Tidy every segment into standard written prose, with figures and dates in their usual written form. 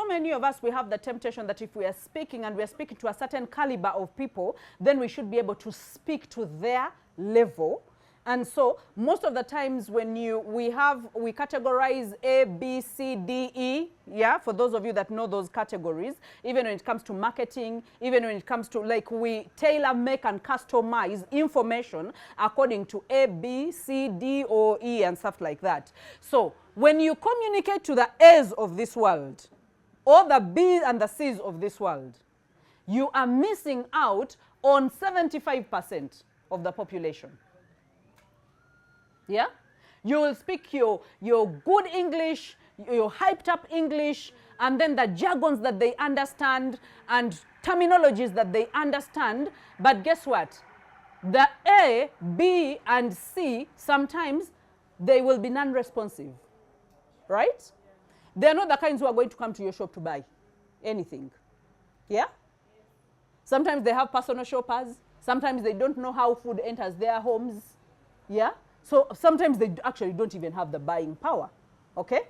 so many of us, we have the temptation that if we are speaking and we are speaking to a certain caliber of people, then we should be able to speak to their level. And so most of the times when we categorize A, B, C, D, E, yeah, for those of you that know those categories, even when it comes to marketing, even when it comes to, like, we tailor make and customize information according to A, B, C, D, or E and stuff like that. So when you communicate to the A's of this world, or the B's and the C's of this world, you are missing out on 75% of the population. Yeah? You will speak your good English, your hyped up English, and then the jargons that they understand and terminologies that they understand. But guess what? The A, B, and C, sometimes they will be non-responsive. Right? They're not the kinds who are going to come to your shop to buy anything. Yeah? Sometimes they have personal shoppers. Sometimes they don't know how food enters their homes. Yeah? So sometimes they actually don't even have the buying power, okay?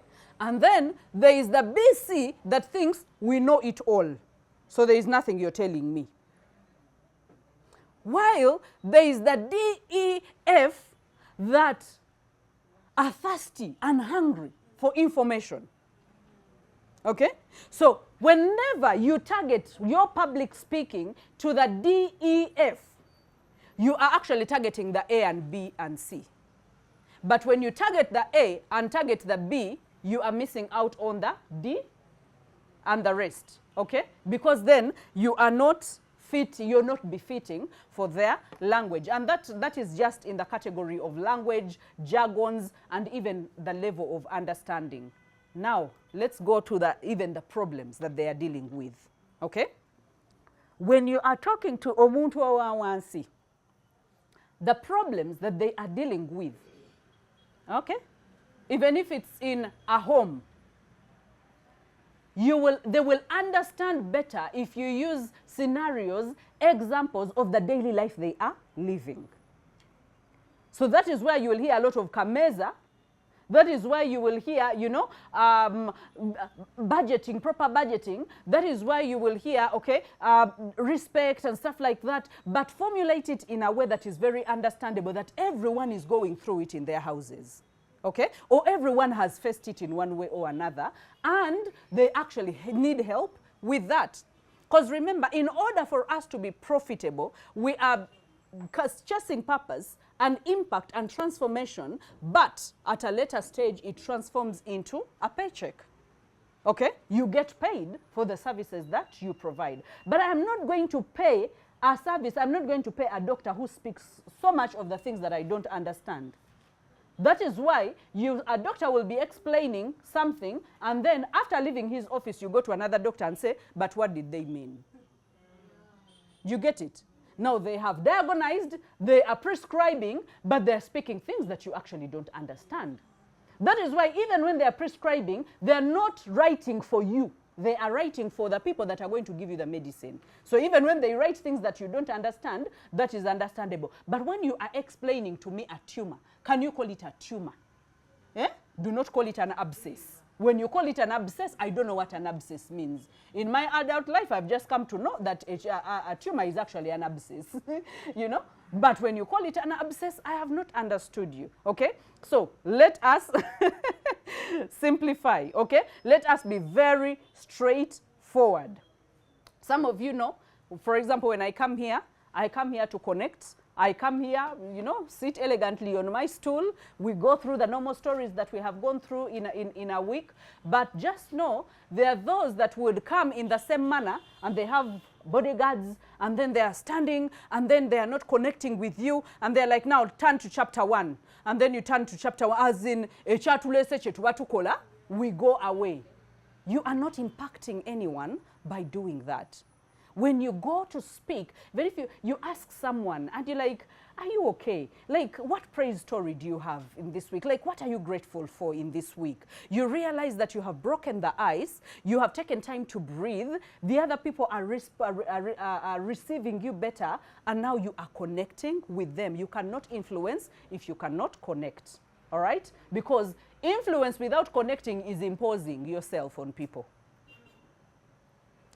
And then there is the BC that thinks we know it all. So there is nothing you're telling me. While there is the DEF that are thirsty and hungry for information, okay? So whenever you target your public speaking to the DEF, you are actually targeting the A and B and C. But when you target the A and target the B, you are missing out on the D and the rest, okay? Because then you are not fit, you're not befitting for their language. And that is just in the category of language, jargons, and even the level of understanding. Now, let's go to even the problems that they are dealing with, okay? When you are talking to Omuntu Owawansi, the problems that they are dealing with, okay, even if it's in a home, they will understand better if you use scenarios, examples of the daily life they are living. So that is where you will hear a lot of kameza. That is where you will hear, you know, budgeting, proper budgeting. That is where you will hear, okay, respect and stuff like that, but formulate it in a way that is very understandable, that everyone is going through it in their houses, okay? Or everyone has faced it in one way or another, and they actually need help with that. Because remember, in order for us to be profitable, we are chasing purpose and impact and transformation, but at a later stage, it transforms into a paycheck. Okay? You get paid for the services that you provide. But I'm not going to pay a service, I'm not going to pay a doctor who speaks so much of the things that I don't understand. That is why a doctor will be explaining something, and then after leaving his office, you go to another doctor and say, but what did they mean? You get it? Now they have diagnosed, they are prescribing, but they're speaking things that you actually don't understand. That is why even when they are prescribing, they're not writing for you. They are writing for the people that are going to give you the medicine. So even when they write things that you don't understand, that is understandable. But when you are explaining to me a tumor, can you call it a tumor? Eh? Do not call it an abscess. When you call it an abscess, I don't know what an abscess means. In my adult life, I've just come to know that a tumor is actually an abscess, you know? But when you call it an abscess, I have not understood you, okay? So let us simplify, okay? Let us be very straightforward. Some of you know, for example, when I come here to connect. I come here, you know, sit elegantly on my stool. We go through the normal stories that we have gone through in a week. But just know, there are those that would come in the same manner, and they have bodyguards, and then they are standing, and then they are not connecting with you, and they're like, now turn to chapter 1. And then you turn to chapter 1, as in, we go away. You are not impacting anyone by doing that. When you go to speak, very few, you ask someone and you're like, are you okay? Like, what praise story do you have in this week? Like, what are you grateful for in this week? You realize that you have broken the ice, you have taken time to breathe, the other people are receiving you better, and now you are connecting with them. You cannot influence if you cannot connect, all right? Because influence without connecting is imposing yourself on people.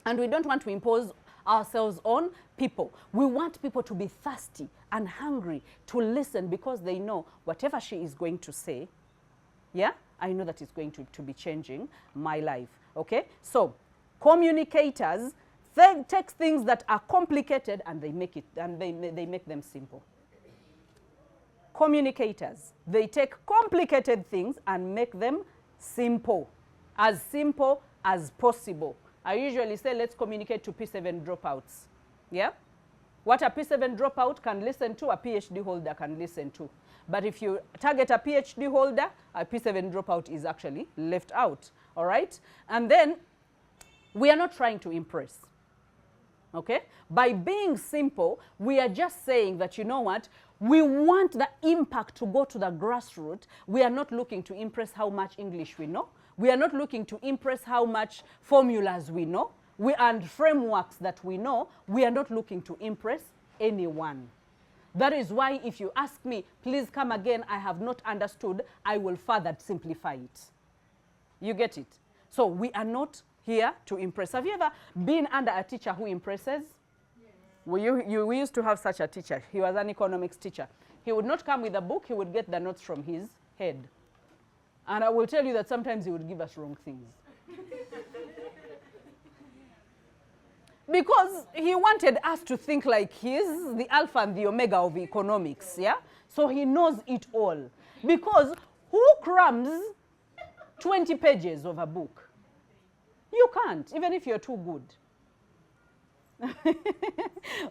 And we don't want to impose ourselves on people. We want people to be thirsty and hungry to listen, because they know whatever she is going to say, yeah, I know that it's going to be changing my life. Okay? So communicators take things that are complicated and they make them simple. Communicators, they take complicated things and make them simple as possible. I usually say, let's communicate to P7 dropouts. Yeah? What a P7 dropout can listen to, a PhD holder can listen to. But if you target a PhD holder, a P7 dropout is actually left out. All right? And then we are not trying to impress. Okay? By being simple, we are just saying that, you know what? We want the impact to go to the grassroots. We are not looking to impress how much English we know. We are not looking to impress how much formulas we know. And frameworks that we know. We are not looking to impress anyone. That is why if you ask me, please come again, I have not understood, I will further simplify it. You get it? So we are not here to impress. Have you ever been under a teacher who impresses? Yes. We used to have such a teacher. He was an economics teacher. He would not come with a book, he would get the notes from his head. And I will tell you that sometimes he would give us wrong things. Because he wanted us to think like he's the alpha and the omega of economics, yeah? So he knows it all. Because who crams 20 pages of a book? You can't, even if you're too good.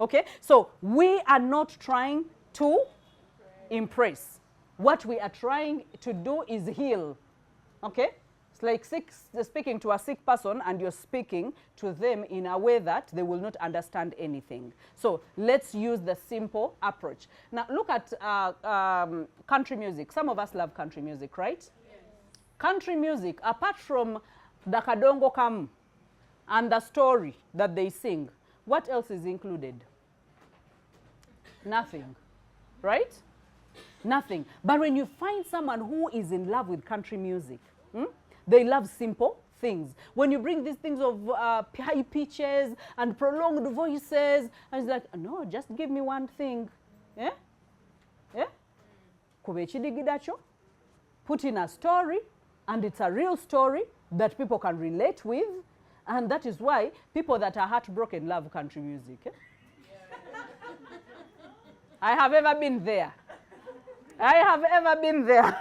Okay, so we are not trying to impress. What we are trying to do is heal. Okay? It's like speaking to a sick person and you're speaking to them in a way that they will not understand anything. So let's use the simple approach. Now look at country music. Some of us love country music, right? Yes. Country music, apart from the Kadongo Kam and the story that they sing, what else is included? Nothing, right? Nothing. But when you find someone who is in love with country music, they love simple things. When you bring these things of high pitches and prolonged voices, and it's like, no, just give me one thing. Yeah? Yeah? Put in a story, and it's a real story that people can relate with. And that is why people that are heartbroken love country music. Eh? I have ever been there. I have ever been there.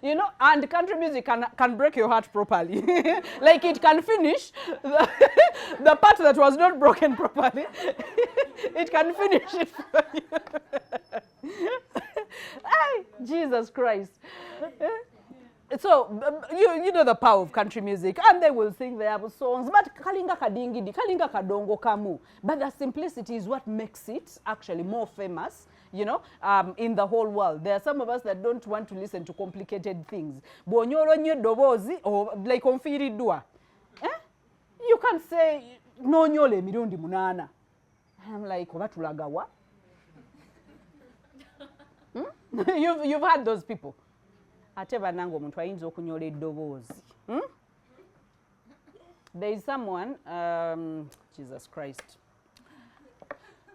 You know, and country music can break your heart properly. Like it can finish the part that was not broken properly. It can finish it for you. Hey, Jesus Christ. So, you know the power of country music, and they will sing their songs, but kalinga kadingidi, kalinga kadongo kamu. But the simplicity is what makes it actually more famous, you know, in the whole world. There are some of us that don't want to listen to complicated things. Bonyoro nye dobozi, or like onfiri dua. You can't say, no nyole mirundi munana. I'm like, obatulagawa. You've had those people. There is someone, Jesus Christ,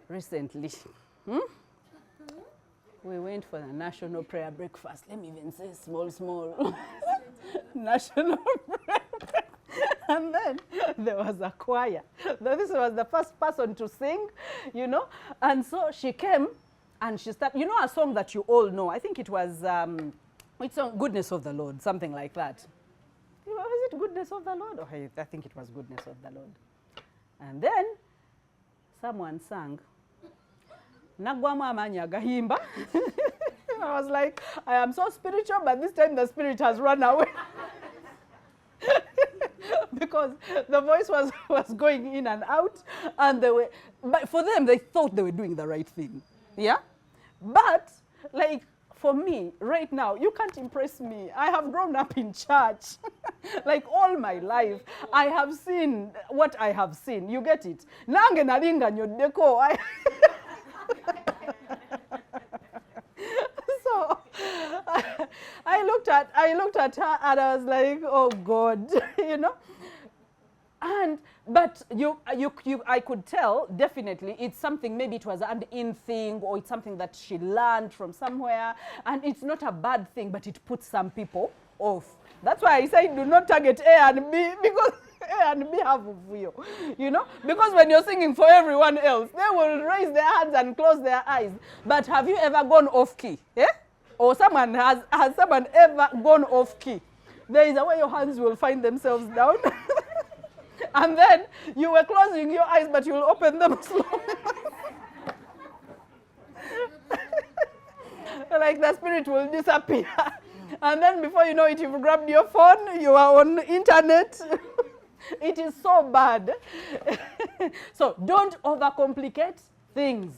recently, we went for the national prayer breakfast. Let me even say small, national prayer. And then there was a choir. This was the first person to sing, you know, and so she came and she started, you know, a song that you all know. I think it was, it's on Goodness of the Lord, something like that. Was it Goodness of the Lord? Oh, I think it was Goodness of the Lord. And then someone sang, Nagwama amanya gahimba. I was like, I am so spiritual, but this time the spirit has run away. Because the voice was going in and out, and they were, but for them, they thought they were doing the right thing. Yeah? But, like, for me, right now, you can't impress me. I have grown up in church. Like all my life, I have seen what I have seen. You get it? Nange nalinga nyodeko. So I looked at her and I was like, oh God, you know. But I could tell definitely it's something, maybe it was an in thing, or it's something that she learned from somewhere, and it's not a bad thing, but it puts some people off. That's why I say do not target A and B, because A and B have you, you know, because when you're singing for everyone else, they will raise their hands and close their eyes. But have you ever gone off key? Eh? Or someone has someone ever gone off key? There is a way your hands will find themselves down. And then you were closing your eyes, but you will open them slowly. Like the spirit will disappear. And then before you know it, you've grabbed your phone, you are on the internet. It is so bad. So don't overcomplicate things.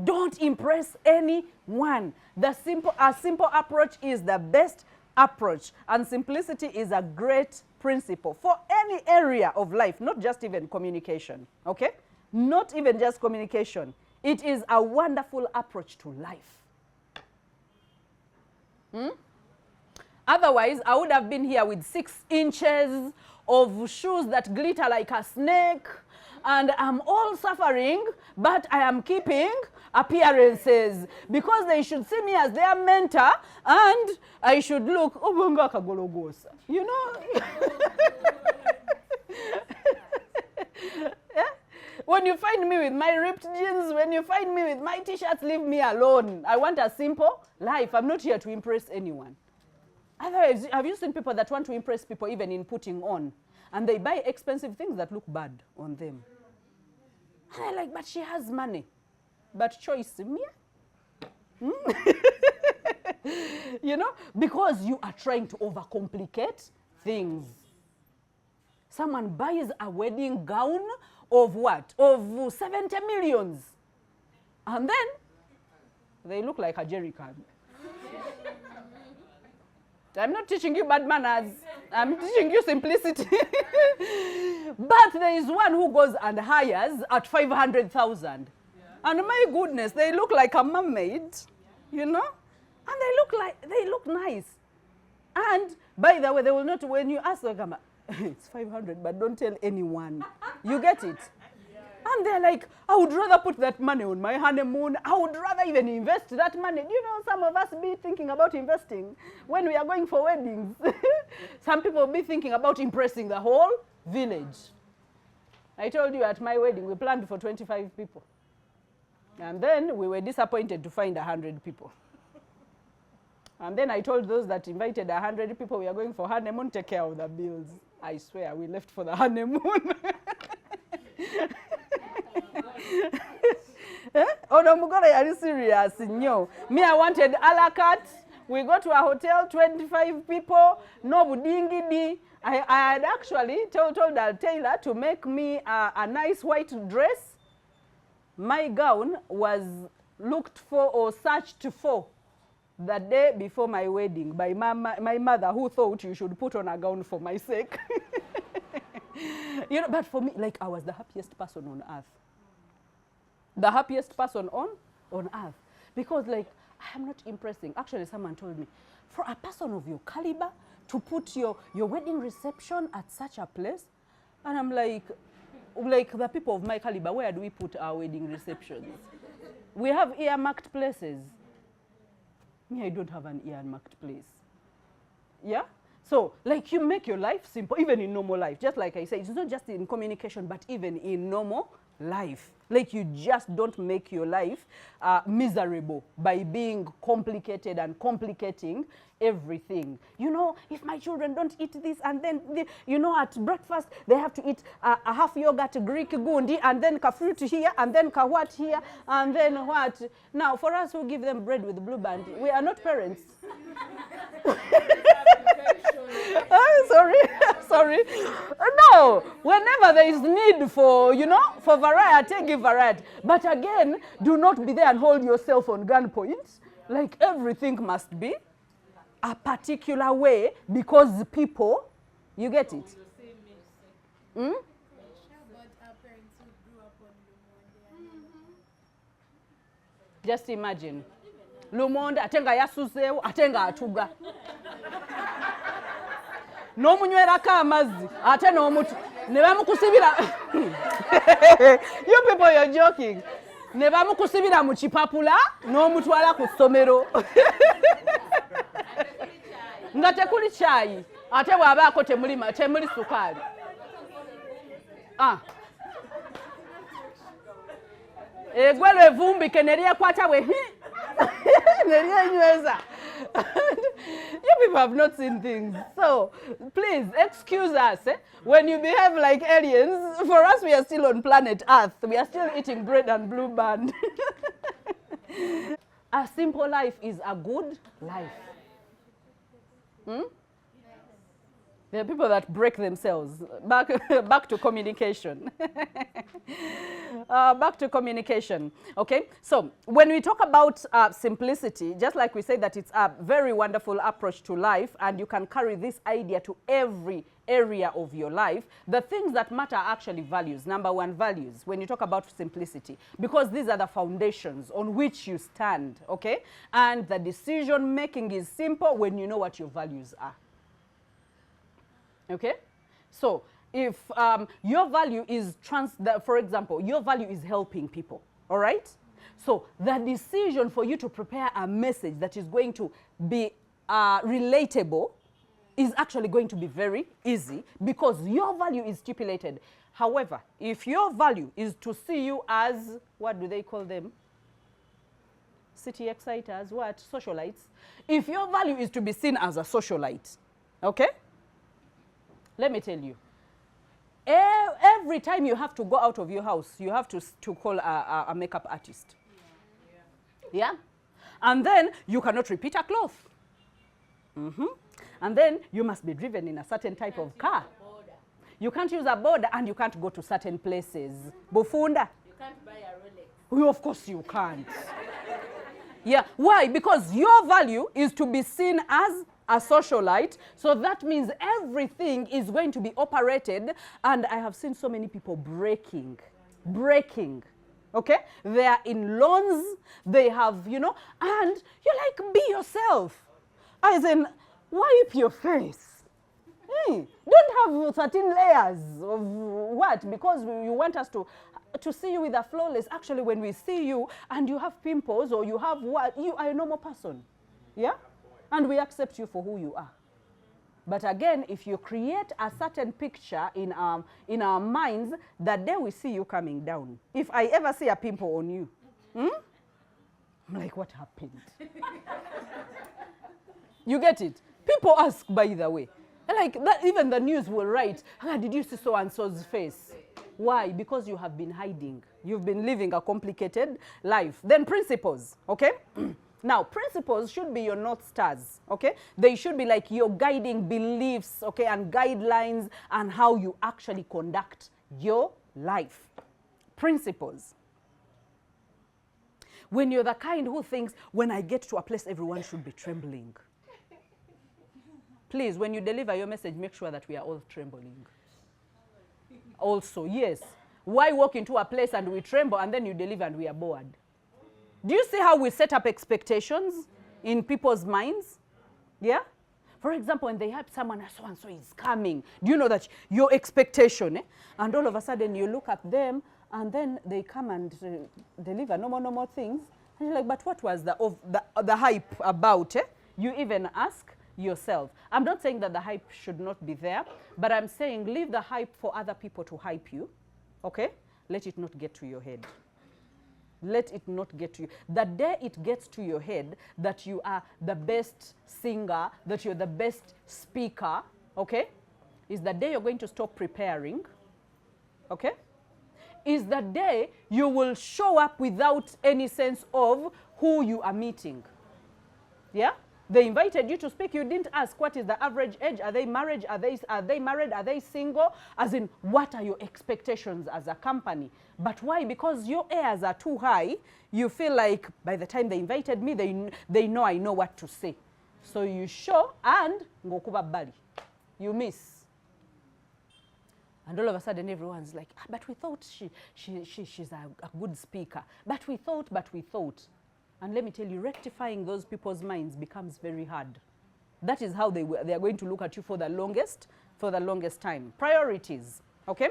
Don't impress anyone. A simple approach is the best approach, and simplicity is a great principle for any area of life, not just even communication, okay? Not even just communication. It is a wonderful approach to life. Otherwise, I would have been here with 6 inches of shoes that glitter like a snake, and I'm all suffering, but I am keeping appearances because they should see me as their mentor, and I should look, you know. Yeah? When you find me with my ripped jeans, when you find me with my t-shirts, leave me alone. I want a simple life. I'm not here to impress anyone. Otherwise, have you seen people that want to impress people even in putting on? And they buy expensive things that look bad on them. And I'm like, but she has money. But choice, me? You know, because you are trying to overcomplicate things. Someone buys a wedding gown of what? Of 70 millions. And then they look like a jerry can. I'm not teaching you bad manners. I'm teaching you simplicity. But there is one who goes and hires at 500,000. And my goodness, they look like a mermaid, you know? And they look nice. And by the way, they will not, when you ask them, it's 500, but don't tell anyone. You get it? And they're like, I would rather put that money on my honeymoon. I would rather even invest that money. You know, some of us be thinking about investing when we are going for weddings. Some people be thinking about impressing the whole village. I told you at my wedding, we planned for 25 people. And then we were disappointed to find 100 people. And then I told those that invited 100 people, we are going for honeymoon, take care of the bills. I swear, we left for the honeymoon. Oh no, Mugore, are you serious? No. Me, I wanted a la carte. We go to a hotel, 25 people, no budingidi. I had actually told the tailor to make me a nice white dress. My gown was looked for or searched for the day before my wedding by my mother, who thought you should put on a gown for my sake. You know, but for me, like, I was the happiest person on earth. The happiest person on earth. Because, like, I am not impressing. Actually, someone told me, for a person of your caliber to put your wedding reception at such a place, and I'm like the people of my caliber, where do we put our wedding receptions? We have earmarked places. Me, I don't have an earmarked place. Yeah? So, like, you make your life simple, even in normal life. Just like I say, it's not just in communication, but even in normal life. Like, you just don't make your life miserable by being complicated and complicating everything. You know, if my children don't eat this, and then, you know, at breakfast, they have to eat a half yogurt Greek gundi, and then ka fruit here, and then ka what here, and then what. Now, for us who give them bread with blue band, we are not parents. Sorry. No, whenever there is need for, you know, for variety, give variety. But again, do not be there and hold yourself on gunpoint. Like, everything must be a particular way because people, you get it? Hmm? Just imagine. Lumonde atenga yasuzewo atenga atuga. n'omunywerako amazzi ate n'omutu ne bamukusibira you people you're joking ne bamukusibira mu kipapula n'omutwala ku ssomero nga tekuli kyayi ate bw'abaako temuli sukaali egwe lwevumbike ne lyekwata bwe ne lyenyweza. You people have not seen things. So, please, excuse us. When you behave like aliens, for us, we are still on planet Earth. We are still eating bread and blue band. A simple life is a good life. There are people that break themselves. Back to communication. Back to communication. Okay, so when we talk about simplicity, just like we say that it's a very wonderful approach to life, and you can carry this idea to every area of your life, the things that matter are actually values. Number one, values, when you talk about simplicity, because these are the foundations on which you stand, okay? And the decision making is simple when you know what your values are. Okay, so if your value is for example, your value is helping people, all right? So the decision for you to prepare a message that is going to be relatable is actually going to be very easy because your value is stipulated. However, if your value is to see you as, what do they call them? City exciters, what? Socialites. If your value is to be seen as a socialite, okay? Let me tell you, every time you have to go out of your house, you have to call a makeup artist. Yeah? And then you cannot repeat a cloth. And then you must be driven in a certain type of car. You can't use a border and you can't go to certain places. Bufunda. You can't buy a Rolex. Well, of course you can't. Yeah, why? Because your value is to be seen as a socialite, so that means everything is going to be operated, and I have seen so many people breaking, okay? They are in loans, they have, you know, and you're like, be yourself. As in, wipe your face. Don't have 13 layers of what? Because you want us to see you with a flawless. Actually, when we see you and you have pimples or you have what, you are a normal person. Yeah? And we accept you for who you are. But again, if you create a certain picture in our minds, that day we see you coming down. If I ever see a pimple on you, I'm like, what happened? You get it? People ask, by the way. Like, that, even the news will write, did you see so-and-so's face? Why? Because you have been hiding. You've been living a complicated life. Then principles, okay? Now, principles should be your North Stars, okay? They should be like your guiding beliefs, okay, and guidelines and how you actually conduct your life. Principles. When you're the kind who thinks, when I get to a place, everyone should be trembling. Please, when you deliver your message, make sure that we are all trembling. Also, yes. Why walk into a place and we tremble and then you deliver and we are bored? Do you see how we set up expectations in people's minds? Yeah? For example, when they have someone, so-and-so is coming, do you know that your expectation, and all of a sudden you look at them, and then they come and deliver no more things. And you're like, but what was the hype about? You even ask yourself. I'm not saying that the hype should not be there, but I'm saying leave the hype for other people to hype you, okay? Let it not get to your head. Let it not get to you. The day it gets to your head that you are the best singer, that you're the best speaker, okay, is the day you're going to stop preparing, okay? Is the day you will show up without any sense of who you are meeting. Yeah? They invited you to speak. You didn't ask what is the average age. Are they married? Are they married? Are they single? As in, what are your expectations as a company? But why? Because your airs are too high. You feel like by the time they invited me, they know I know what to say. So you show and ngokuba bali. You miss. And all of a sudden everyone's like, but we thought she's a good speaker. But we thought. And let me tell you, rectifying those people's minds becomes very hard. That is how they are going to look at you for the longest time. Priorities, okay?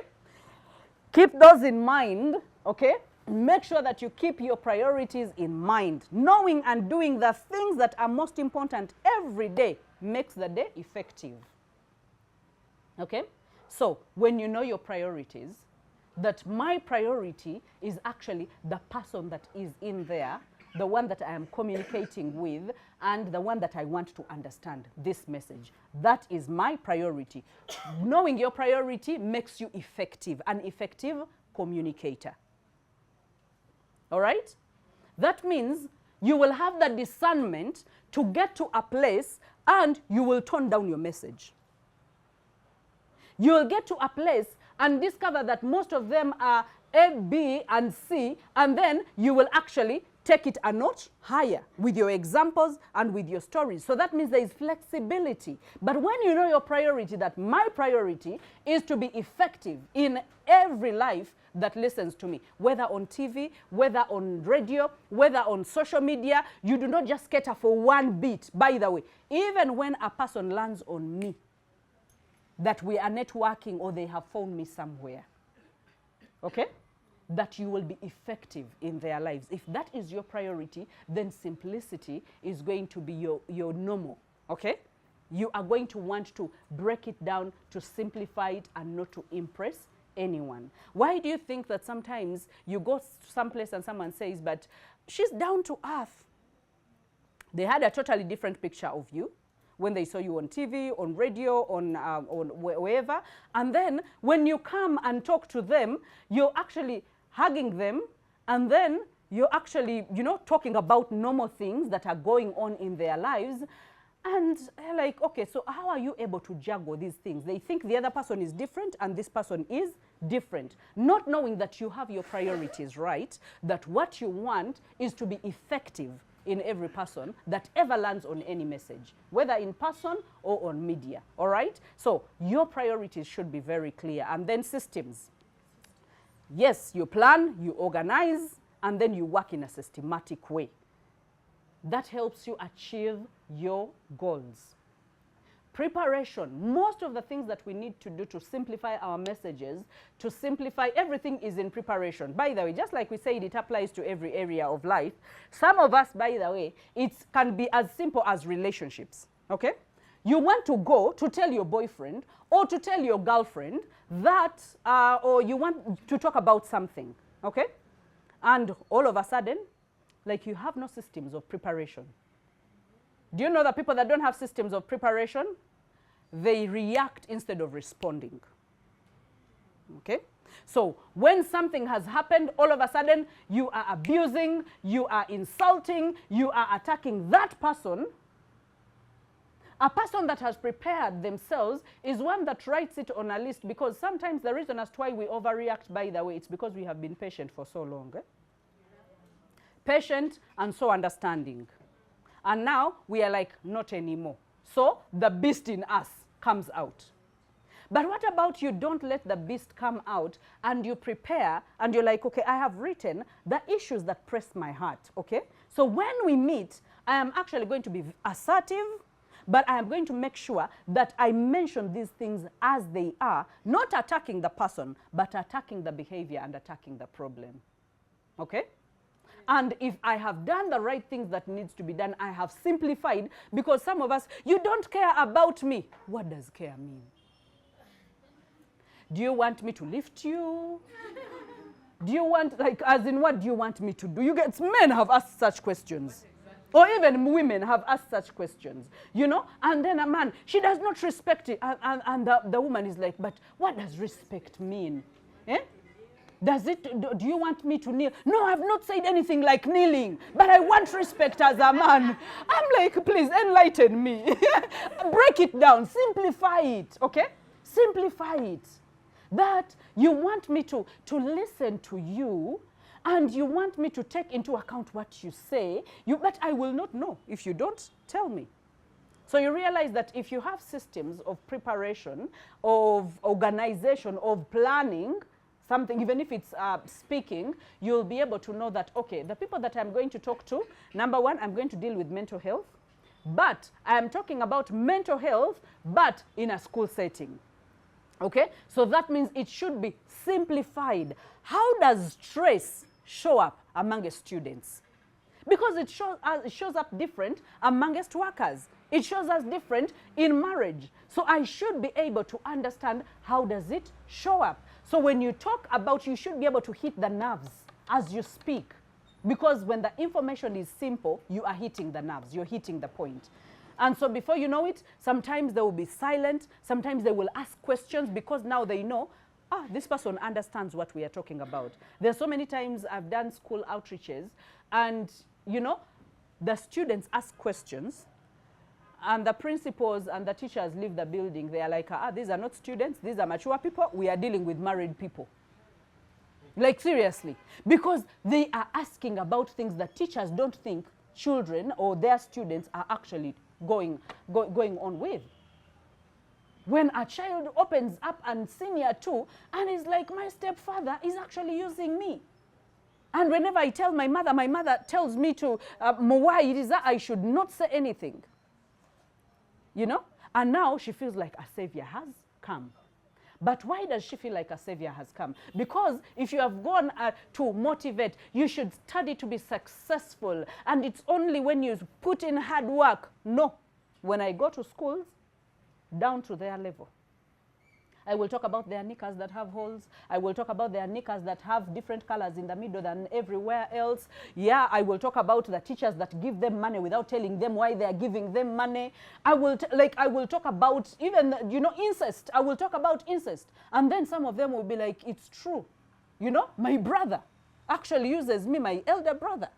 Keep those in mind, okay? Make sure that you keep your priorities in mind. Knowing and doing the things that are most important every day makes the day effective. Okay? So, when you know your priorities, that my priority is actually the person that is in there, the one that I am communicating with, and the one that I want to understand this message. That is my priority. Knowing your priority makes you effective, an effective communicator. All right? That means you will have the discernment to get to a place and you will tone down your message. You will get to a place and discover that most of them are A, B, and C, and then you will actually take it a notch higher with your examples and with your stories. So that means there is flexibility. But when you know your priority, that my priority is to be effective in every life that listens to me, whether on TV, whether on radio, whether on social media, you do not just cater for one bit. By the way, even when a person lands on me, that we are networking or they have found me somewhere, okay? That you will be effective in their lives. If that is your priority, then simplicity is going to be your normal, okay? You are going to want to break it down to simplify it and not to impress anyone. Why do you think that sometimes you go someplace and someone says, but she's down to earth? They had a totally different picture of you when they saw you on TV, on radio, on wherever. And then when you come and talk to them, you're actually hugging them, and then you're actually, you know, talking about normal things that are going on in their lives. And they're like, okay, so how are you able to juggle these things? They think the other person is different and this person is different. Not knowing that you have your priorities right, that what you want is to be effective in every person that ever lands on any message, whether in person or on media, all right? So your priorities should be very clear. And then systems. Yes, you plan, you organize, and then you work in a systematic way. That helps you achieve your goals. Preparation. Most of the things that we need to do to simplify our messages, to simplify everything, is in preparation. By the way, just like we said, it applies to every area of life. Some of us, by the way, it can be as simple as relationships, okay? You want to go to tell your boyfriend or to tell your girlfriend that, or you want to talk about something, okay? And all of a sudden, like, you have no systems of preparation. Do you know that people that don't have systems of preparation, they react instead of responding? Okay? So when something has happened, all of a sudden, you are abusing, you are insulting, you are attacking that person. A person that has prepared themselves is one that writes it on a list, because sometimes the reason as to why we overreact, by the way, it's because we have been patient for so long. Patient and so understanding. And now we are like, not anymore. So the beast in us comes out. But what about you don't let the beast come out and you prepare and you're like, okay, I have written the issues that press my heart, okay? So when we meet, I am actually going to be assertive, but I am going to make sure that I mention these things as they are, not attacking the person, but attacking the behavior and attacking the problem, okay? And if I have done the right things that needs to be done, I have simplified, because some of us, you don't care about me. What does care mean? Do you want me to lift you? Do you want, like, as in, what do you want me to do? You get, men have asked such questions. Or even women have asked such questions, you know? And then a man, she does not respect it. And the woman is like, but what does respect mean? Eh? Does it, do you want me to kneel? No, I've not said anything like kneeling, but I want respect as a man. I'm like, please enlighten me. Break it down, simplify it, okay? Simplify it. That you want me to listen to you, and you want me to take into account what you say, but I will not know if you don't tell me. So you realize that if you have systems of preparation, of organization, of planning, something, even if it's speaking, you'll be able to know that, okay, the people that I'm going to talk to, number one, I'm going to deal with mental health. but I am talking about mental health, but in a school setting. Okay, so that means it should be simplified. How does stress show up amongst students? Because it shows up different amongst workers. It shows us different in marriage. So I should be able to understand how does it show up. So when you talk about, you should be able to hit the nerves as you speak. Because when the information is simple, you are hitting the nerves, you're hitting the point. And so before you know it, sometimes they will be silent, sometimes they will ask questions because now they know, this person understands what we are talking about. There's so many times I've done school outreaches and, you know, the students ask questions and the principals and the teachers leave the building. They are like, these are not students, these are mature people, we are dealing with married people. Like seriously, because they are asking about things that teachers don't think children or their students are actually going on with. When a child opens up and senior 2 and is like, my stepfather is actually using me. And whenever I tell my mother tells me to, why it is that I should not say anything. You know? And now she feels like a savior has come. But why does she feel like a savior has come? Because if you have gone to motivate, you should study to be successful. And it's only when you put in hard work. No. When I go to schools, down to their level. I will talk about their knickers that have holes. I will talk about their knickers that have different colors in the middle than everywhere else. Yeah, I will talk about the teachers that give them money without telling them why they are giving them money. I will talk about even, you know, incest. I will talk about incest. And then some of them will be like, it's true. You know, my brother actually uses me, my elder brother.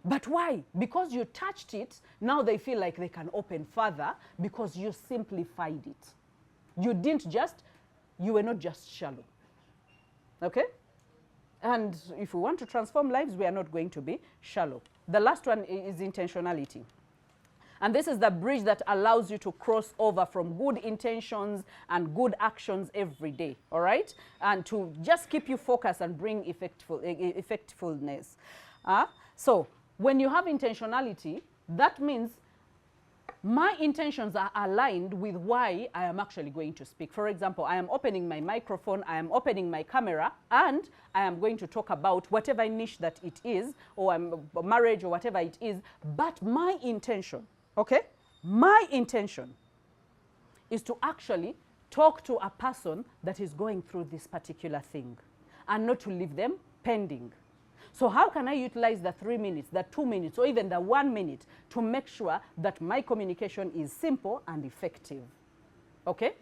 But why? Because you touched it, now they feel like they can open further because you simplified it. You were not just shallow. Okay? And if we want to transform lives, we are not going to be shallow. The last one is intentionality. And this is the bridge that allows you to cross over from good intentions and good actions every day, all right? And to just keep you focused and bring effectiveness. So when you have intentionality, that means my intentions are aligned with why I am actually going to speak. For example, I am opening my microphone, I am opening my camera, and I am going to talk about whatever niche that it is, or marriage or whatever it is. But my intention, okay, my intention is to actually talk to a person that is going through this particular thing and not to leave them pending. So how can I utilize the 3 minutes, the 2 minutes, or even the 1 minute to make sure that my communication is simple and effective? Okay?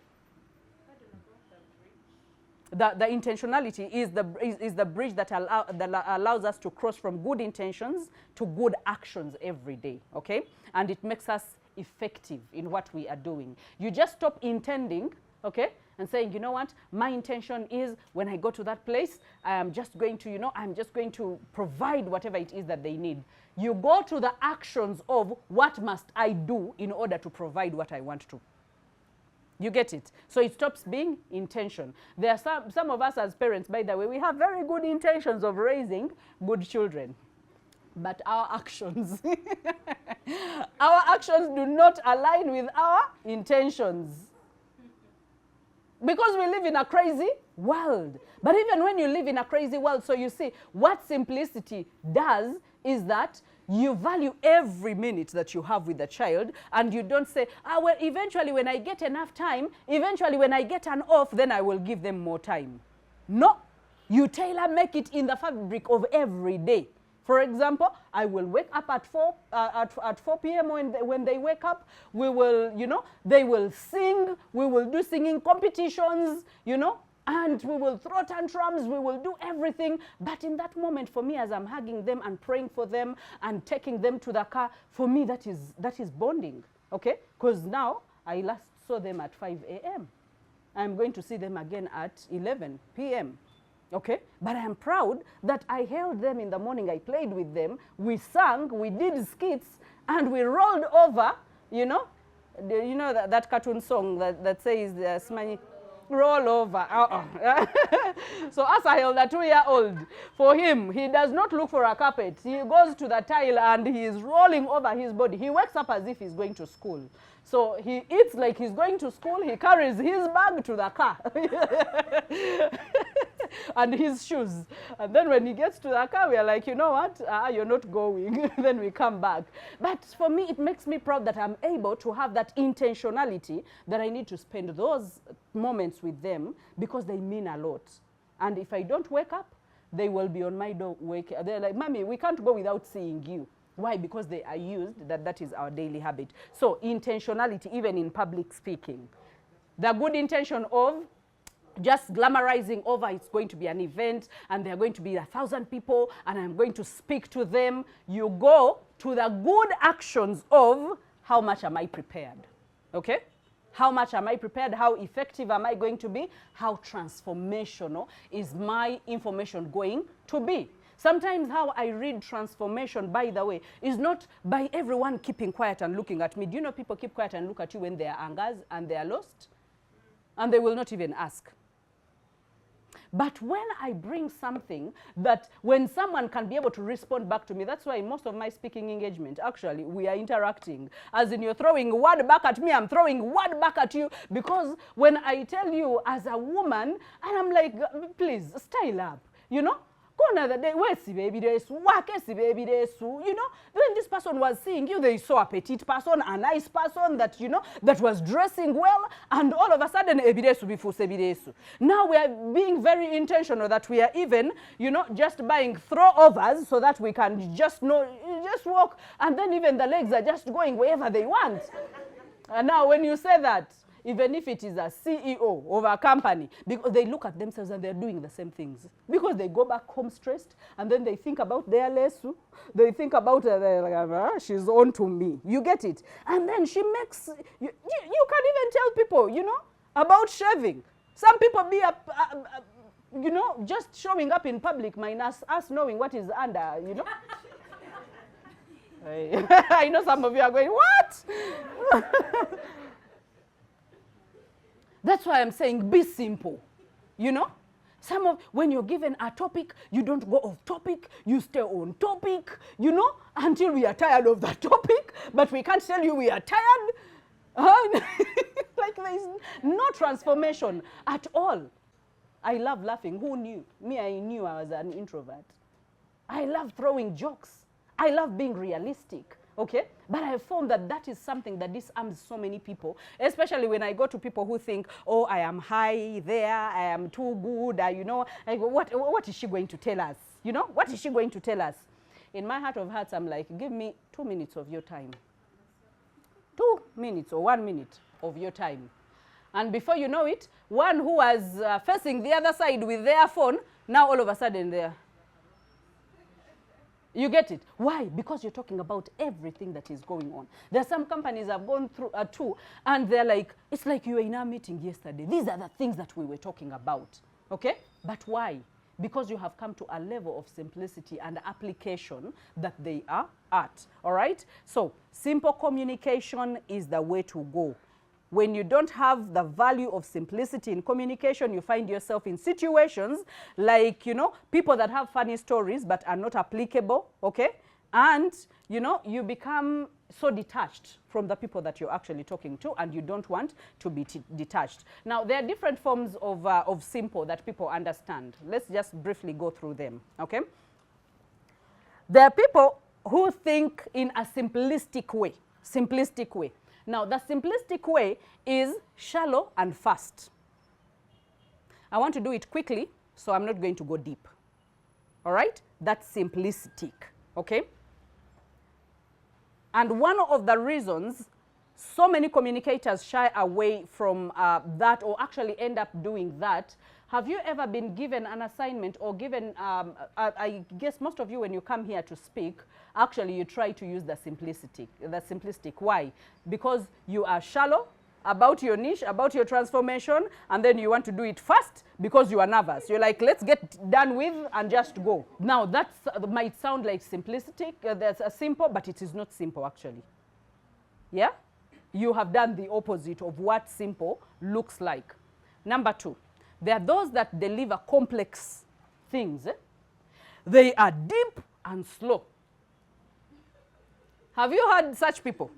The intentionality is the bridge that allows us to cross from good intentions to good actions every day. Okay? And it makes us effective in what we are doing. You just stop intending, okay? And saying, you know what, my intention is when I go to that place, I am just going to, you know, I'm just going to provide whatever it is that they need. You go to the actions of what must I do in order to provide what I want to. You get it? So it stops being intention. There are some of us as parents, by the way, we have very good intentions of raising good children. But our actions, our actions do not align with our intentions. Because we live in a crazy world. But even when you live in a crazy world, so you see, what simplicity does is that you value every minute that you have with the child, and you don't say, well, eventually when I get enough time, eventually when I get an off, then I will give them more time. No, you tailor make it in the fabric of every day. For example, I will wake up at 4 p.m. when they wake up. We will, you know, they will sing. We will do singing competitions, you know, and we will throw tantrums. We will do everything. But in that moment, for me, as I'm hugging them and praying for them and taking them to the car, for me, that is bonding, okay? Because now I last saw them at 5 a.m. I'm going to see them again at 11 p.m. Okay, but I am proud that I held them in the morning. I played with them. We sang, we did skits, and we rolled over, you know, that cartoon song that says, roll over. So Asahel, the 2-year-old, for him, he does not look for a carpet. He goes to the tile and he is rolling over his body. He wakes up as if he's going to school. So he eats like he's going to school. He carries his bag to the car. And his shoes. And then when he gets to the car, we are like, you know what? You're not going. Then we come back. But for me, it makes me proud that I'm able to have that intentionality that I need to spend those moments with them because they mean a lot. And if I don't wake up, they will be on my door waking. They're like, Mommy, we can't go without seeing you. Why? Because they are used that is our daily habit. So intentionality, even in public speaking. The good intention of just glamorizing over it's going to be an event and there are going to be 1,000 people and I'm going to speak to them. You go to the good actions of how much am I prepared? Okay? How much am I prepared? How effective am I going to be? How transformational is my information going to be? Sometimes how I read transformation, by the way, is not by everyone keeping quiet and looking at me. Do you know people keep quiet and look at you when they are angers and they are lost? And they will not even ask. But when I bring something that when someone can be able to respond back to me, that's why most of my speaking engagement, actually, we are interacting. As in you're throwing word back at me, I'm throwing word back at you. Because when I tell you as a woman, and I'm like, please, style up, you know? Go another day, where see baby desu, wake see baby desu, you know? When this person was seeing you, they saw a petite person, a nice person that, you know, that was dressing well, and all of a sudden, ebidesu before sebidesu. Now we are being very intentional that we are even, you know, just buying throwovers so that we can just walk, and then even the legs are just going wherever they want. And now when you say that, even if it is a CEO of a company, because they look at themselves and they're doing the same things. Because they go back home stressed, and then they think about their lesu, they think about, she's on to me. You get it? And then she makes, you can even tell people, you know, about shaving. Some people be, you know, just showing up in public minus us knowing what is under, you know. I know some of you are going, what? That's why I'm saying be simple, you know? When you're given a topic, you don't go off topic, you stay on topic, you know, until we are tired of that topic, but we can't tell you we are tired. Like there is no transformation at all. I love laughing. Who knew? Me, I knew I was an introvert. I love throwing jokes. I love being realistic. Okay, but I found that that is something that disarms so many people, especially when I go to people who think, oh, I am high there, I am too good, you know, I go, what is she going to tell us? You know, what is she going to tell us? In my heart of hearts, I'm like, give me 2 minutes of your time. 2 minutes or 1 minute of your time. And before you know it, one who was facing the other side with their phone, now all of a sudden they're. You get it? Why? Because you're talking about everything that is going on. There are some companies I've gone through too, and they're like, it's like you were in our meeting yesterday. These are the things that we were talking about. Okay? But why? Because you have come to a level of simplicity and application that they are at. All right? So, simple communication is the way to go. When you don't have the value of simplicity in communication, you find yourself in situations like, you know, people that have funny stories but are not applicable, okay? And, you know, you become so detached from the people that you're actually talking to, and you don't want to be detached. Now, there are different forms of simple that people understand. Let's just briefly go through them, okay? There are people who think in a simplistic way. Simplistic way. Now, the simplistic way is shallow and fast. I want to do it quickly, so I'm not going to go deep. All right? That's simplistic, okay? And one of the reasons so many communicators shy away from that, or actually end up doing that. Have you ever been given an assignment or given, I guess most of you when you come here to speak, actually you try to use the simplistic. Why? Because you are shallow about your niche, about your transformation, and then you want to do it fast because you are nervous. You're like, let's get done with and just go. Now that might sound like simplistic, that's a simple, but it is not simple actually. Yeah? You have done the opposite of what simple looks like. Number 2, there are those that deliver complex things. They are deep and slow. Have you heard such people?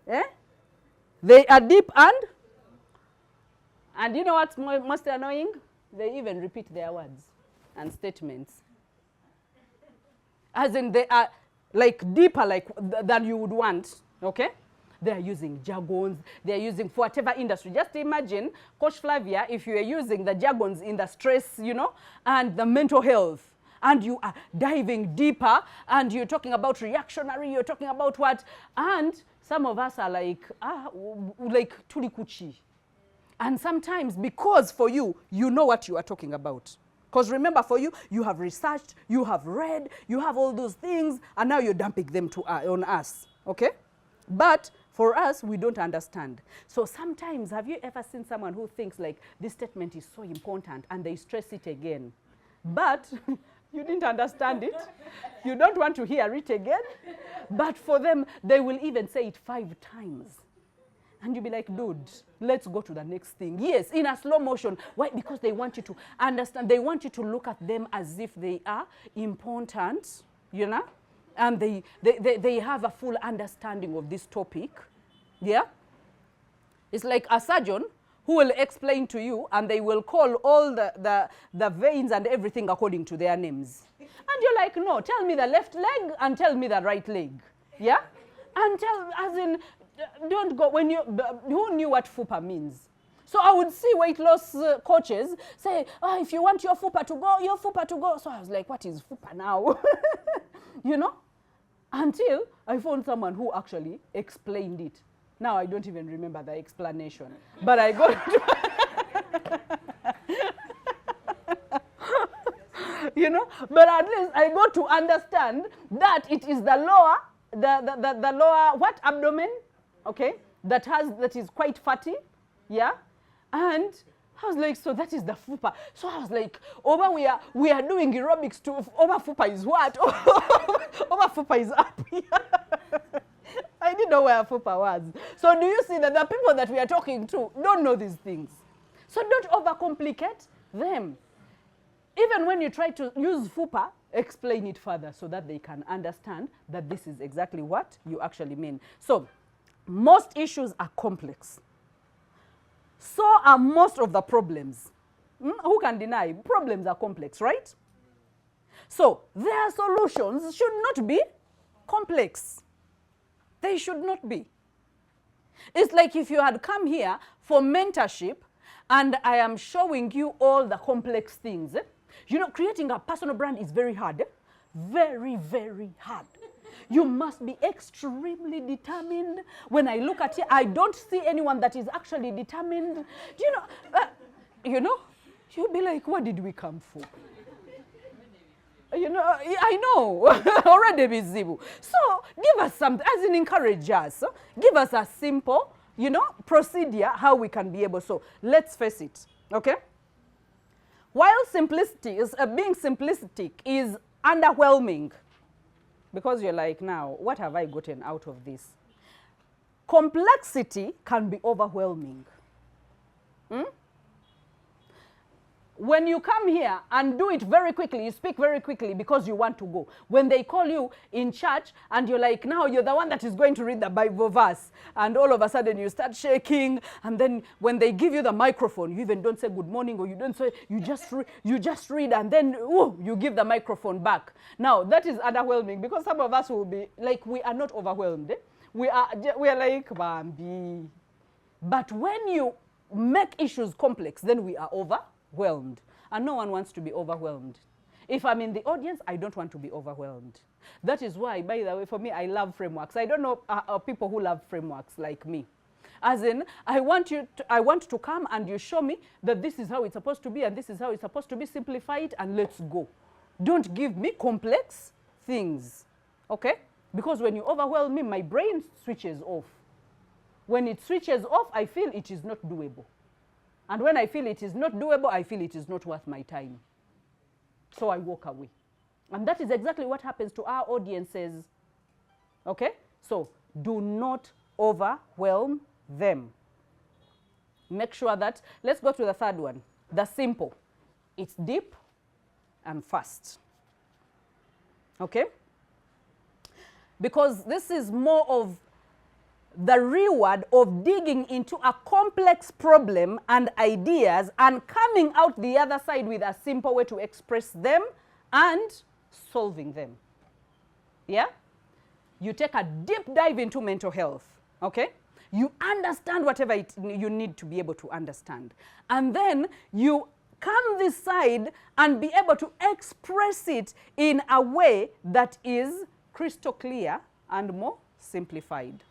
Eh? They are deep and you know what's most annoying? They even repeat their words and statements. As in they are like deeper than you would want, okay? They are using jargons, they are using for whatever industry. Just imagine, Coach Flavia, if you are using the jargons in the stress, you know, and the mental health, and you are diving deeper, and you're talking about reactionary, you're talking about what, and some of us are like tulikuchi. And sometimes, because for you, you know what you are talking about. Because remember, for you, you have researched, you have read, you have all those things, and now you're dumping them on us, okay? But for us, we don't understand. So sometimes, have you ever seen someone who thinks like, this statement is so important, and they stress it again? But you didn't understand it. You don't want to hear it again. But for them, they will even say it 5 times. And you'll be like, dude, let's go to the next thing. Yes, in a slow motion. Why? Because they want you to understand. They want you to look at them as if they are important, you know? And they have a full understanding of this topic. Yeah? It's like a surgeon who will explain to you, and they will call all the veins and everything according to their names. And you're like, no, tell me the left leg and tell me the right leg. Yeah? And as in, don't go, who knew what FUPA means? So I would see weight loss coaches say, oh, if you want your FUPA to go, your FUPA to go. So I was like, what is FUPA now? You know? Until I found someone who actually explained it. Now I don't even remember the explanation. But I got you know, but at least I got to understand that it is the lower, the lower, what, abdomen, okay, that is quite fatty, yeah, and I was like, so that is the FUPA. So I was like, over we are doing aerobics to over FUPA is what? Over FUPA is up here. I didn't know where FUPA was. So do you see that the people that we are talking to don't know these things? So don't overcomplicate them. Even when you try to use FUPA, explain it further so that they can understand that this is exactly what you actually mean. So most issues are complex. So are most of the problems. Who can deny? Problems are complex, right? So their solutions should not be complex. They should not be. It's like if you had come here for mentorship and I am showing you all the complex things. You know, creating a personal brand is very hard. Very, very hard. You must be extremely determined. When I look at you, I don't see anyone that is actually determined. You know, you'll be like, what did we come for? You know, I know, already visible. So give us something, as in encourage us. Give us a simple, you know, procedure how we can be able. So let's face it, okay? While simplicity is being simplistic is underwhelming, because you're like, now, what have I gotten out of this? Complexity can be overwhelming. When you come here and do it very quickly, you speak very quickly because you want to go. When they call you in church and you're like, now you're the one that is going to read the Bible verse, and all of a sudden you start shaking, and then when they give you the microphone, you even don't say good morning, or you don't say, you just read, and then you give the microphone back. Now that is underwhelming, because some of us will be like, we are not overwhelmed. We are like, Bambi. But when you make issues complex, then we are overwhelmed, and no one wants to be overwhelmed. If I'm in the audience, I don't want to be overwhelmed. That is why, by the way, for me, I love frameworks. I don't know people who love frameworks like me. As in, I want to come and you show me that this is how it's supposed to be and this is how it's supposed to be. Simplify it and let's go. Don't give me complex things, okay? Because when you overwhelm me, my brain switches off. When it switches off, I feel it is not doable. And when I feel it is not doable, I feel it is not worth my time. So I walk away. And that is exactly what happens to our audiences. Okay? So do not overwhelm them. Make sure that, let's go to the third one, the simple. It's deep and fast. Okay? Because this is more of the reward of digging into a complex problem and ideas and coming out the other side with a simple way to express them and solving them. Yeah? You take a deep dive into mental health, okay? You understand whatever you need to be able to understand. And then you come this side and be able to express it in a way that is crystal clear and more simplified.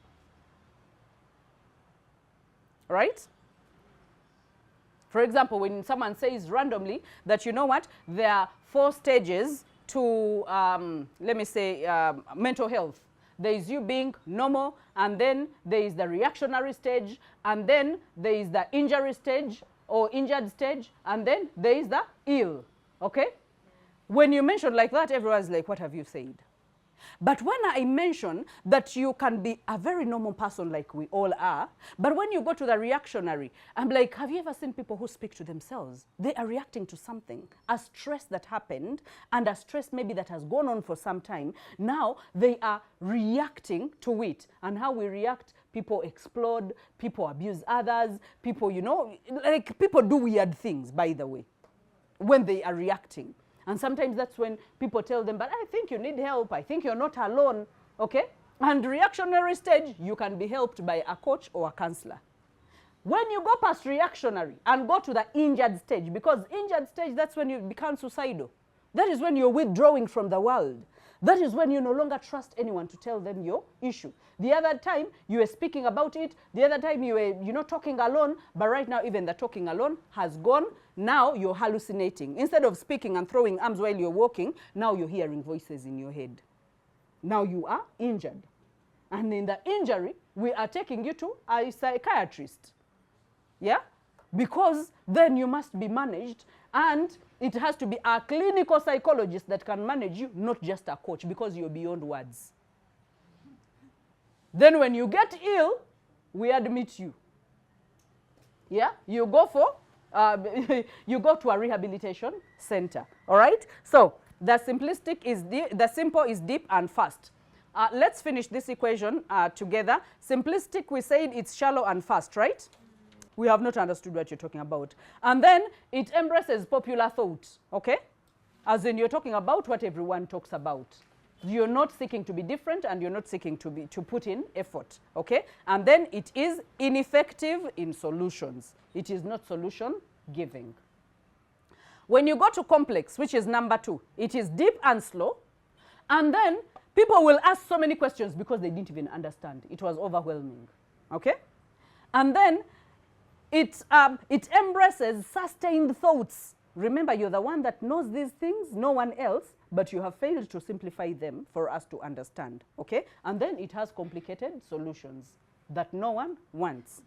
Right? For example, when someone says randomly that, you know what, there are 4 stages to, let me say, mental health. There is you being normal, and then there is the reactionary stage, and then there is the injury stage or injured stage, and then there is the ill. Okay? When you mention like that, everyone's like, what have you said? But when I mention that you can be a very normal person like we all are, but when you go to the reactionary, I'm like, have you ever seen people who speak to themselves? They are reacting to something, a stress that happened, and a stress maybe that has gone on for some time. Now they are reacting to it. And how we react, people explode, people abuse others, people, you know, like people do weird things, by the way, when they are reacting. And sometimes that's when people tell them, but I think you need help. I think you're not alone. Okay? And reactionary stage, you can be helped by a coach or a counselor. When you go past reactionary and go to the injured stage, because injured stage, that's when you become suicidal. That is when you're withdrawing from the world. That is when you no longer trust anyone to tell them your issue. The other time, you were speaking about it. The other time, you were, talking alone. But right now, even the talking alone has gone. Now, you're hallucinating. Instead of speaking and throwing arms while you're walking, now you're hearing voices in your head. Now you are injured. And in the injury, we are taking you to a psychiatrist. Yeah? Because then you must be managed, and it has to be a clinical psychologist that can manage you, not just a coach, because you're beyond words. Then when you get ill, we admit you. Yeah? You go for, you go to a rehabilitation center. All right? So the simplistic is the simple is deep and fast. Let's finish this equation together. Simplistic, we said it's shallow and fast, right? We have not understood what you're talking about. And then it embraces popular thought, okay? As in you're talking about what everyone talks about. You're not seeking to be different, and you're not seeking to put in effort, okay? And then it is ineffective in solutions. It is not solution giving. When you go to complex, which is number 2, it is deep and slow. And then people will ask so many questions because they didn't even understand. It was overwhelming, okay? And then it embraces sustained thoughts. Remember, you're the one that knows these things, no one else, but you have failed to simplify them for us to understand, okay? And then it has complicated solutions that no one wants.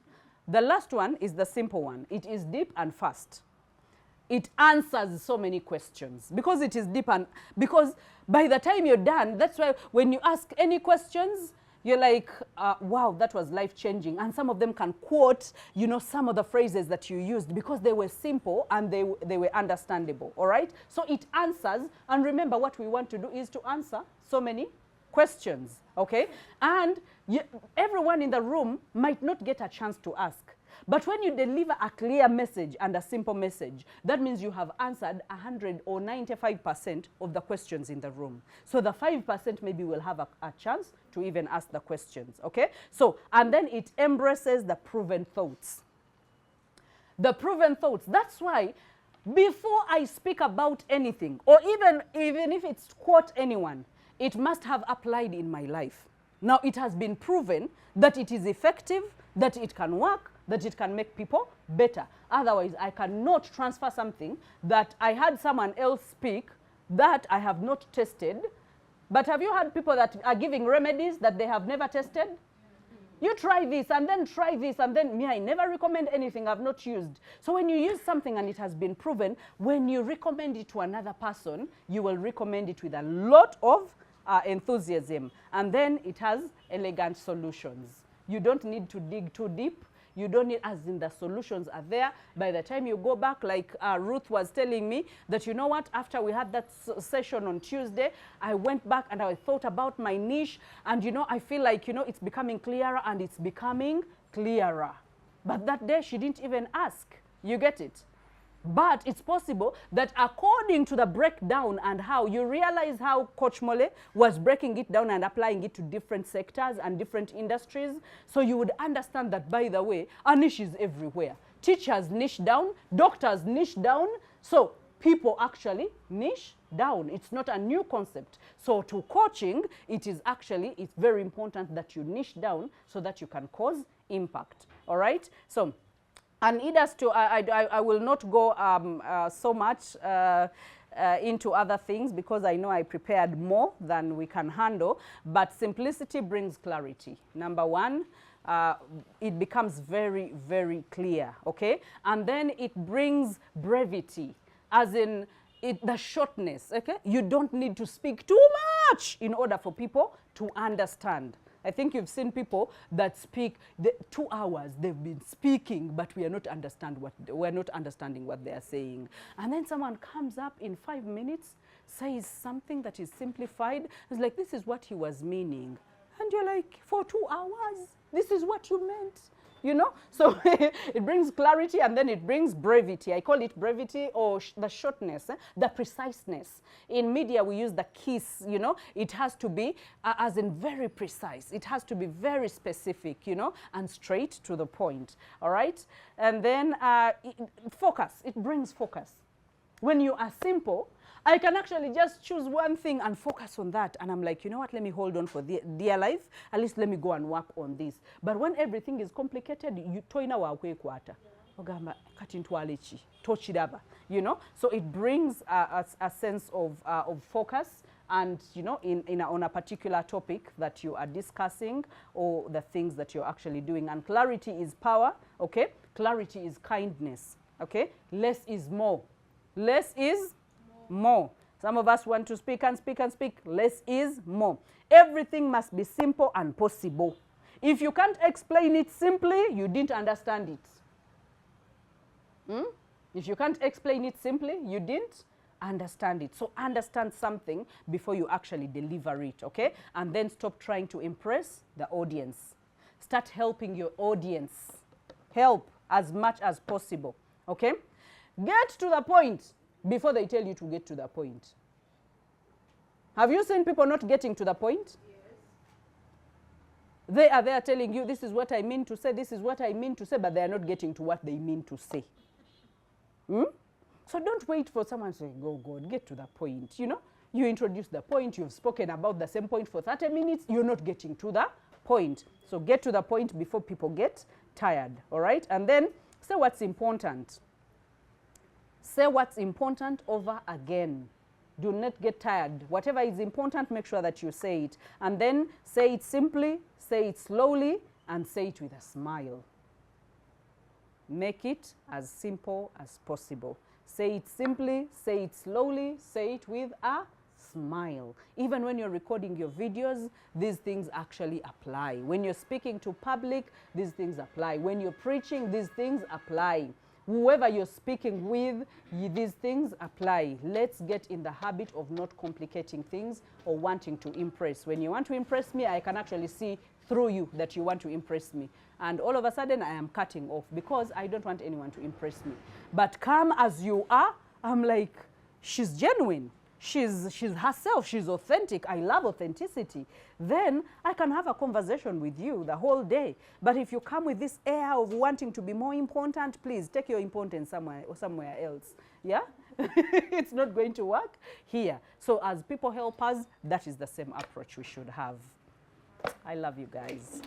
The last one is the simple one. It is deep and fast. It answers so many questions because it is deep, and because by the time you're done, that's why when you ask any questions, you're like, wow, that was life-changing. And some of them can quote, some of the phrases that you used because they were simple and they were understandable, all right? So it answers, and remember what we want to do is to answer so many questions, okay? And everyone in the room might not get a chance to ask. But when you deliver a clear message and a simple message, that means you have answered 100 or 95% of the questions in the room. So the 5% maybe will have a chance to even ask the questions, okay? So, and then it embraces the proven thoughts. The proven thoughts, that's why before I speak about anything, or even if it's quote anyone, it must have applied in my life. Now it has been proven that it is effective, that it can work, that it can make people better. Otherwise, I cannot transfer something that I had someone else speak that I have not tested. But have you had people that are giving remedies that they have never tested? You try this, and then try this, and then I never recommend anything I've not used. So when you use something and it has been proven, when you recommend it to another person, you will recommend it with a lot of enthusiasm. And then it has elegant solutions. You don't need to dig too deep. You don't need, as in the solutions are there. By the time you go back, like Ruth was telling me, that you know what, after we had that session on Tuesday, I went back and I thought about my niche, and you know, I feel like, you know, it's becoming clearer and it's becoming clearer. But that day she didn't even ask. You get it? But it's possible that according to the breakdown and how you realize how Coach Mole was breaking it down and applying it to different sectors and different industries, so you would understand that, by the way, a niche is everywhere. Teachers niche down, doctors niche down, so people actually niche down. It's not a new concept. So to coaching, it is actually, it's very important that you niche down so that you can cause impact. All right? So, and it has to, I will not go so much into other things, because I know I prepared more than we can handle, but simplicity brings clarity. Number one, it becomes very, very clear, okay? And then it brings brevity, as in the shortness, okay? You don't need to speak too much in order for people to understand. I think you've seen people that speak 2 hours, they've been speaking, but we're not understanding what they are saying. And then someone comes up in 5 minutes, says something that is simplified. It's like, this is what he was meaning. And you're like, for 2 hours, this is what you meant. You know, so it brings clarity, and then it brings brevity. I call it brevity, or the shortness, the preciseness. In media, we use the KISS, you know. It has to be, as in very precise. It has to be very specific, you know, and straight to the point, all right? And then focus. It brings focus. When you are simple, I can actually just choose one thing and focus on that. And I'm like, you know what, let me hold on for dear life. At least let me go and work on this. But when everything is complicated, you toina wa kwe kwata. Ogamba katintwalechi, tochidaba. You know, so it brings a sense of focus, and you know, on a particular topic that you are discussing, or the things that you're actually doing. And clarity is power, okay? Clarity is kindness, okay? Less is more. Less is more. Some of us want to speak and speak and speak. Less is more. Everything must be simple and possible. If you can't explain it simply, you didn't understand it. If you can't explain it simply, you didn't understand it. So understand something before you actually deliver it, okay? And then stop trying to impress the audience. Start helping your audience. Help as much as possible, okay? Get to the point before they tell you to get to the point. Have you seen people not getting to the point? Yes. They are there telling you, this is what I mean to say, this is what I mean to say, but they are not getting to what they mean to say. So don't wait for someone to say, go God, get to the point. You know, you introduce the point, you've spoken about the same point for 30 minutes, you're not getting to the point. So get to the point before people get tired, all right? And then say what's important. Say what's important over again. Do not get tired. Whatever is important, make sure that you say it. And then say it simply, say it slowly, and say it with a smile. Make it as simple as possible. Say it simply, say it slowly, say it with a smile. Even when you're recording your videos, these things actually apply. When you're speaking to public, these things apply. When you're preaching, these things apply. Whoever you're speaking with, these things apply. Let's get in the habit of not complicating things or wanting to impress. When you want to impress me, I can actually see through you that you want to impress me. And all of a sudden, I am cutting off because I don't want anyone to impress me. But come as you are, I'm like, she's genuine. She's herself, she's authentic. I love authenticity. Then I can have a conversation with you the whole day. But if you come with this air of wanting to be more important, please take your importance somewhere else. Yeah? It's not going to work here. So as people help us, that is the same approach we should have. I love you guys.